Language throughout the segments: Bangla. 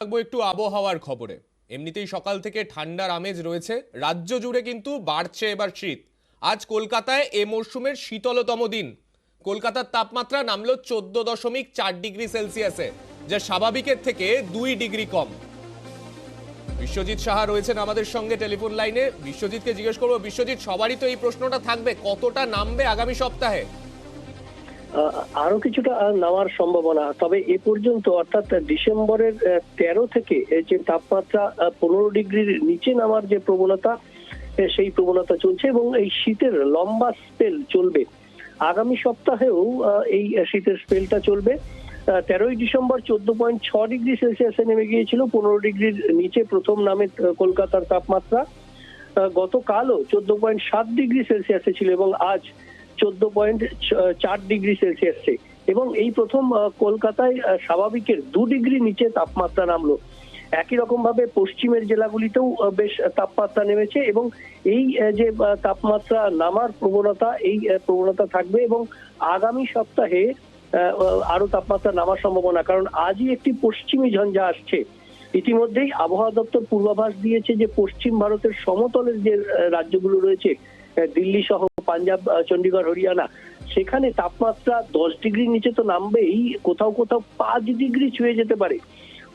থাকবো একটু আবহাওয়ার খবরে। এমনিতেই সকাল থেকে ঠান্ডার আমেজ রয়েছে, রাজ্য জুড়ে কিন্তু বাড়ছে এবার শীত। আজ কলকাতায় এ মরশুমের শীতলতম দিন। কলকাতার তাপমাত্রা নামলো 14.4 ডিগ্রি সেলসিয়াসে, যা স্বাভাবিকের থেকে 2 ডিগ্রি কম। বিশ্বজিৎ সাহা রয়েছেন আমাদের সঙ্গে টেলিফোন লাইনে। বিশ্বজিৎকে জিজ্ঞেস করবো, বিশ্বজিৎ, সবারই তো এই প্রশ্নটা থাকবে, কতটা নামবে আগামী সপ্তাহে? আরো কিছুটা নামার সম্ভাবনা, তবে এ পর্যন্ত অর্থাৎ ডিসেম্বরের 13 থেকে যে তাপমাত্রা 15 ডিগ্রির নিচে নামার যে প্রবণতা, সেই প্রবণতা চলছে এবং এই শীতের লম্বা স্পেল চলবে। আগামী সপ্তাহেও এই শীতের স্পেলটা চলবে। 13ই ডিসেম্বর 14.6 ডিগ্রি সেলসিয়াসে নেমে গিয়েছিল, 15 ডিগ্রির নিচে প্রথম নামে কলকাতার তাপমাত্রা। গতকালও 14.7 ডিগ্রি সেলসিয়াসে ছিল এবং আজ 14.4 ডিগ্রি সেলসিয়াসে, এবং এই প্রথম কলকাতায় স্বাভাবিকের 2 ডিগ্রি নিচে তাপমাত্রা নামলো। একই রকম ভাবে পশ্চিমের জেলাগুলিতেও বেশ তাপমাত্রা নেমেছে এবং এই যে তাপমাত্রা নামার প্রবণতা, এই প্রবণতা থাকবে এবং আগামী সপ্তাহে আরো তাপমাত্রা নামার সম্ভাবনা, কারণ আজই একটি পশ্চিমী ঝঞ্ঝা আসছে। ইতিমধ্যেই আবহাওয়া দপ্তর পূর্বাভাস দিয়েছে যে পশ্চিম ভারতের সমতলের যে রাজ্যগুলো রয়েছে, দিল্লি সহ পাঞ্জাব, চণ্ডীগড়, হরিয়ানা, সেখানে তাপমাত্রা 10 ডিগ্রির নিচে তো নামবেই, কোথাও কোথাও 5 ডিগ্রি ছুঁয়ে যেতে পারে।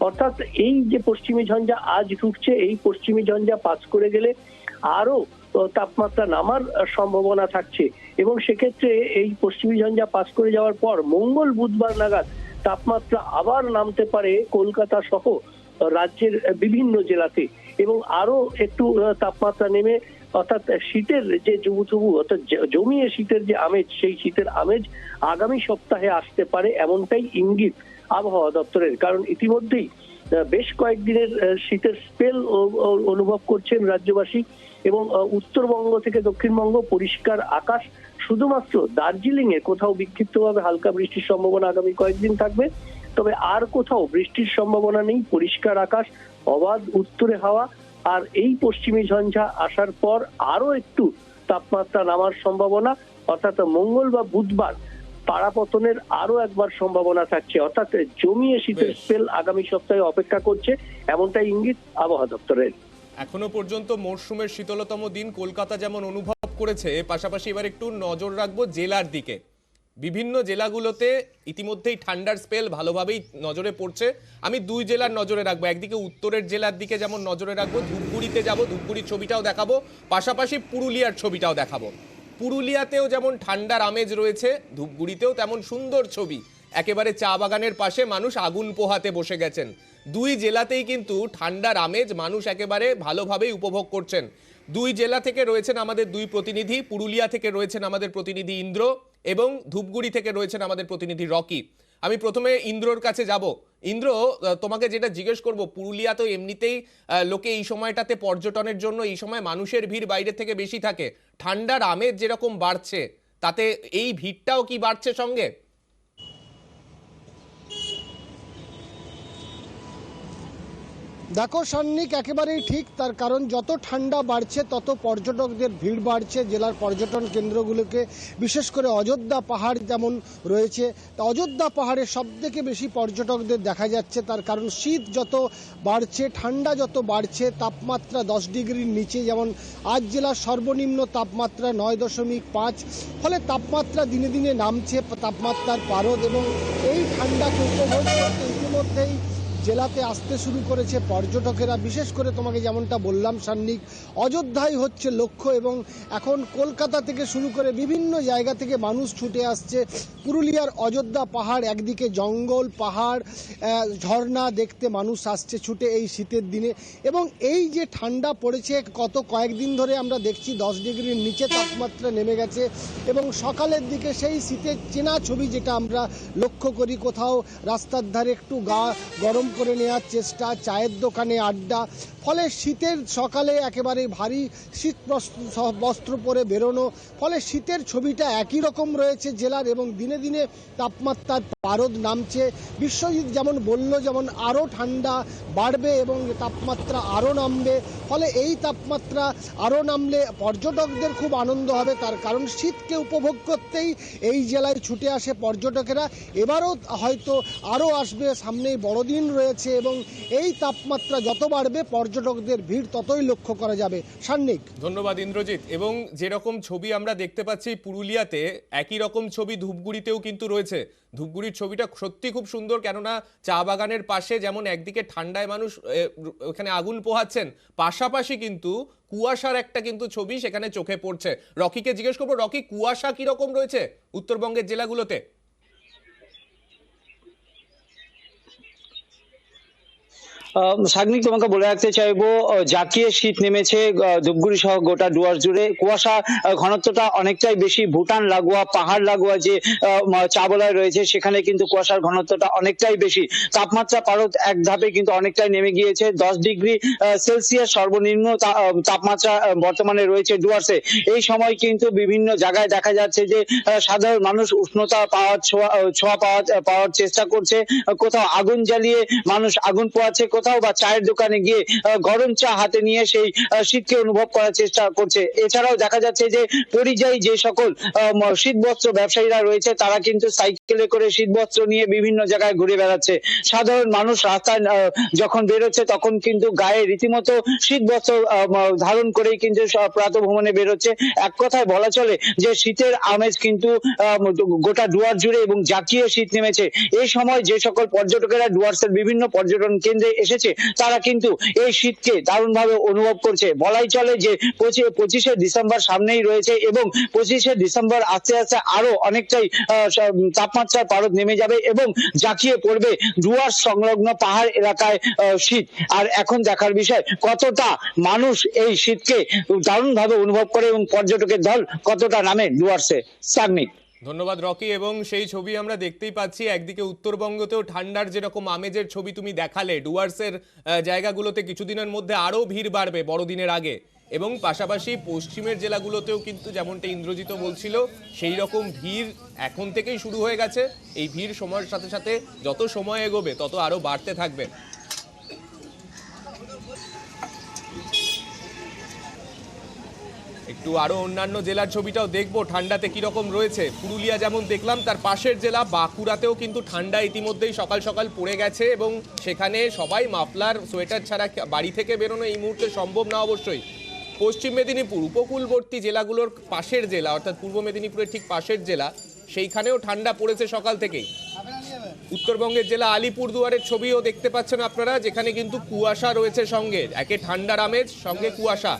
অর্থাৎ এই যে পশ্চিমী ঝঞ্ঝা আজ ঢুকছে, এই পশ্চিমী ঝঞ্ঝা পাস করে গেলে আরো তাপমাত্রা নামার সম্ভাবনা থাকছে এবং সেক্ষেত্রে এই পশ্চিমী ঝঞ্ঝা পাস করে যাওয়ার পর মঙ্গল বুধবার নাগাদ তাপমাত্রা আবার নামতে পারে কলকাতা সহ রাজ্যের বিভিন্ন জেলাতে, এবং আরো একটু তাপমাত্রা নেমে অর্থাৎ শীতের যে জুবুথুবু অর্থাৎ জমিয়ে শীতের যে আমেজ, সেই শীতের আমেজ আগামী সপ্তাহে আসতে পারে, এমনটাই ইঙ্গিত আবহাওয়া দপ্তরের। কারণ ইতিমধ্যেই বেশ কয়েকদিনের শীতের স্পেল অনুভব করছেন রাজ্যবাসী এবং উত্তরবঙ্গ থেকে দক্ষিণবঙ্গ পরিষ্কার আকাশ। শুধুমাত্র দার্জিলিং এ কোথাও বিক্ষিপ্তভাবে হালকা বৃষ্টির সম্ভাবনা আগামী কয়েকদিন থাকবে, তবে আর কোথাও বৃষ্টির সম্ভাবনা নেই। পরিষ্কার আকাশ, অবাধ উত্তরে হাওয়া, আর এই পশ্চিমী ঝঞ্ঝা আসার পর আরো একটু তাপমাত্রা নামার সম্ভাবনা, অর্থাৎ মঙ্গল বা বুধবার পাড়াপতনের আরো একবার সম্ভাবনা থাকছে। অর্থাৎ জমিয়ে শীতের স্পেল আগামী সপ্তাহে অপেক্ষা করছে, এমনটাই ইঙ্গিত আবহাওয়া দপ্তরের। এখনো পর্যন্ত মরশুমের শীতলতম দিন কলকাতা যেমন অনুভব করেছে, পাশাপাশি এবার একটু নজর রাখবো জেলার দিকে। বিভিন্ন জেলাগুলোতে ইতিমধ্যেই ঠান্ডার স্পেল ভালোভাবেই নজরে পড়ছে। আমি দুই জেলার নজরে রাখবো, একদিকে উত্তরের জেলার দিকে যেমন নজরে রাখবো, ধূপগুড়িতে যাব, ধূপগুড়ির ছবিটাও দেখাবো, পাশাপাশি পুরুলিয়ার ছবিটাও দেখাবো। পুরুলিয়াতেও যেমন ঠান্ডার আমেজ রয়েছে, ধূপগুড়িতেও তেমন সুন্দর ছবি। একেবারে চা বাগানের পাশে মানুষ আগুন পোহাতে বসে গেছেন। দুই জেলাতেই কিন্তু ঠান্ডার আমেজ মানুষ একেবারে ভালোভাবেই উপভোগ করছেন। দুই জেলা থেকে রয়েছেন আমাদের দুই প্রতিনিধি, পুরুলিয়া থেকে রয়েছেন আমাদের প্রতিনিধি ইন্দ্র এবং ধূপগুড়ি থেকে রয়েছেন আমাদের প্রতিনিধি রকি। আমি প্রথমে ইন্দ্রর কাছে যাব। ইন্দ্র, তোমাকে যেটা জিজ্ঞেস করব, পুরুলিয়া তো এমনিতেই লোকে এই সময়টাতে পর্যটনের জন্য, এই সময় মানুষের ভিড় বাইরে থেকে বেশি থাকে, ঠান্ডার আমেজ যেরকম বাড়ছে তাতে এই ভিড়টাও কি বাড়ছে সঙ্গে? দেখো সান্নিক, একেবারেই ঠিক। তার কারণ যত ঠান্ডা বাড়ছে তত পর্যটকদের ভিড় বাড়ছে। জেলার পর্যটন কেন্দ্রগুলোকে, বিশেষ করে অযোধ্যা পাহাড় যেমন রয়েছে, অযোধ্যা পাহাড়ে সবথেকে বেশি পর্যটকদের দেখা যাচ্ছে। তার কারণ শীত যত বাড়ছে, ঠান্ডা যত বাড়ছে, তাপমাত্রা 10 ডিগ্রির নিচে, যেমন আজ জেলার সর্বনিম্ন তাপমাত্রা 9.5, ফলে তাপমাত্রা দিনে দিনে নামছে, তাপমাত্রার পারদ, এবং এই ঠান্ডাকে উপভোগ করতে ইতিমধ্যেই জেলাতে আসতে শুরু করেছে পর্যটকেরা। বিশেষ করে তোমাকে যেমনটা বললাম সান্নিক, অযোধ্যায় হচ্ছে লক্ষ্য, এবং এখন কলকাতা থেকে শুরু করে বিভিন্ন জায়গা থেকে মানুষ ছুটে আসছে পুরুলিয়ার অযোধ্যা পাহাড়। একদিকে জঙ্গল, পাহাড়, ঝর্ণা দেখতে মানুষ আসছে ছুটে এই শীতের দিনে। এবং এই যে ঠান্ডা পড়েছে, গত কয়েকদিন ধরে আমরা দেখছি 10 ডিগ্রির নিচে তাপমাত্রা নেমে গেছে, এবং সকালের দিকে সেই শীতের চেনা ছবি যেটা আমরা লক্ষ্য করি, কোথাও রাস্তার ধারে একটু গরম করে নেওয়ার চেষ্টা, চায়ের দোকানে আড্ডা, ফলে শীতের সকালে একেবারে ভারী শীত বস্ত্র পরে বেরোনো, ফলে শীতের ছবিটা একই রকম রয়েছে জেলার, এবং দিনে দিনে তাপমাত্রার পারদ নামছে। বিশ্বজিৎ যেমন বলল, যেমন আরও ঠান্ডা বাড়বে এবং তাপমাত্রা আরও নামবে, ফলে এই তাপমাত্রা আরও নামলে পর্যটকদের খুব আনন্দ হবে। তার কারণ শীতকে উপভোগ করতেই এই জেলায় ছুটে আসে পর্যটকেরা। এবারও হয়তো আরও আসবে, সামনেই বড়দিন রয়েছে। রয়েছে এবং এই তাপমাত্রা যত বাড়বে পর্যটকদের ভিড় ততই লক্ষ্য করা যাবে। সান্নিক, ধন্যবাদ ইন্দ্রজিৎ। এবং যেরকম ছবি আমরা দেখতে পাচ্ছি পুরুলিয়াতে, একই রকম ছবি ধূপগুড়িতেও কিন্তু রয়েছে। ধূপগুড়ির ছবিটা সত্যি খুব সুন্দর, কেননা চা বাগানের পাশে যেমন একদিকে ঠান্ডায় মানুষ ওখানে আগুন পোহাচ্ছেন, পাশাপাশি কিন্তু কুয়াশার একটা কিন্তু ছবি সেখানে চোখে পড়ছে। রকিকে জিজ্ঞেস করবো, রকি, কুয়াশা কিরকম রয়েছে উত্তরবঙ্গের জেলাগুলোতে? সাগ্নিক, তোমাকে বলে রাখতে চাইবো, জাঁকিয়ে শীত নেমেছে ধূপগুড়ি সহ গোটা ডুয়ার্স জুড়ে। কুয়াশা ঘনত্বটা অনেকটাই বেশি। ভুটান লাগোয়া, পাহাড় লাগোয়া যে চা বলয় রয়েছে সেখানে কিন্তু কুয়াশার ঘনত্বটা অনেকটাই বেশি। তাপমাত্রা পারদ এক ধাপে কিন্তু অনেকটাই নেমে গিয়েছে। 10 ডিগ্রি সেলসিয়াস সর্বনিম্ন তাপমাত্রা বর্তমানে রয়েছে ডুয়ার্সে। এই সময় কিন্তু বিভিন্ন জায়গায় দেখা যাচ্ছে যে সাধারণ মানুষ উষ্ণতা পাওয়ার ছোঁয়া পাওয়ার চেষ্টা করছে। কোথাও আগুন জ্বালিয়ে মানুষ আগুন পোয়াচ্ছে, কোথাও বা চায়ের দোকানে গিয়ে গরম চা হাতে নিয়ে সেই শীতকে অনুভব করার চেষ্টা করছে। এছাড়াও দেখা যাচ্ছে যে পরিযায়ী যে সকল শীত বস্ত্র ব্যবসায়ীরা রয়েছে তারা কিন্তু সাইকেলে করে শীত বস্ত্র নিয়ে বিভিন্ন জায়গায় ঘুরে বেড়াচ্ছে। সাধারণ মানুষ রাস্তায় যখন বেরোচ্ছে তখন কিন্তু গায়ে রীতিমতো শীত বস্ত্র ধারণ করেই কিন্তু প্রাতঃভ্রমণে বেরোচ্ছে। এক কথায় বলা চলে যে শীতের আমেজ কিন্তু গোটা ডুয়ার্স জুড়ে এবং জাঁকিয়ে শীত নেমেছে। এই সময় যে সকল পর্যটকেরা ডুয়ার্সের বিভিন্ন পর্যটন কেন্দ্রে এসেছে তারা কিন্তু এই শীতকে দারুণভাবে অনুভব করছে। বলাই চলে যে 25শে ডিসেম্বর সামনেই রয়েছে এবং 25শে ডিসেম্বর আস্তে আস্তে আরো অনেকটাই তাপমাত্রার পারদ নেমে যাবে এবং জাঁকিয়ে পড়বে ডুয়ার্স সংলগ্ন পাহাড় এলাকায় শীত। আর এখন দেখার বিষয় কতটা মানুষ এই শীতকে দারুণভাবে অনুভব করে এবং পর্যটকের দল কতটা নামে ডুয়ার্সে। সাগ্নিক, ধন্যবাদ রকি। এবং সেই ছবি আমরা দেখতেই পাচ্ছি, একদিকে উত্তরবঙ্গতেও ঠান্ডার যেরকম আমেজের ছবি তুমি দেখালে, ডুয়ার্সের জায়গাগুলোতে কিছুদিনের মধ্যে আরও ভিড় বাড়বে বড়দিনের আগে, এবং পাশাপাশি পশ্চিমের জেলাগুলোতেও কিন্তু যেমনটা ইন্দ্রজিৎ বলছিল সেই রকম ভিড় এখন থেকেই শুরু হয়ে গেছে। এই ভিড় সময়ের সাথে সাথে যত সময় এগোবে তত আরও বাড়তে থাকবে। একটু আরো অন্যান্য জেলার ছবিটাও দেখবো, ঠান্ডাতে কিরকম রয়েছে। পুরুলিয়া যেমন দেখলাম, তার পাশের জেলা বাঁকুড়াতেও কিন্তু ঠান্ডা ইতিমধ্যেই সকাল সকাল পড়ে গেছে এবং সেখানে সবাই মাফলার সোয়েটার ছাড়া বাড়ি থেকে বেরোনো এই মুহূর্তে সম্ভব না অবশ্যই। পশ্চিম মেদিনীপুর উপকূলবর্তী জেলাগুলোর পাশের জেলা, অর্থাৎ পূর্ব মেদিনীপুরের ঠিক পাশের জেলা, সেইখানেও ঠান্ডা পড়েছে সকাল থেকেই। উত্তরবঙ্গের জেলা আলিপুরদুয়ারের ছবিও দেখতে পাচ্ছেন আপনারা, যেখানে কিন্তু কুয়াশা রয়েছে সঙ্গে, একে ঠান্ডার আমেজ সঙ্গে কুয়াশা।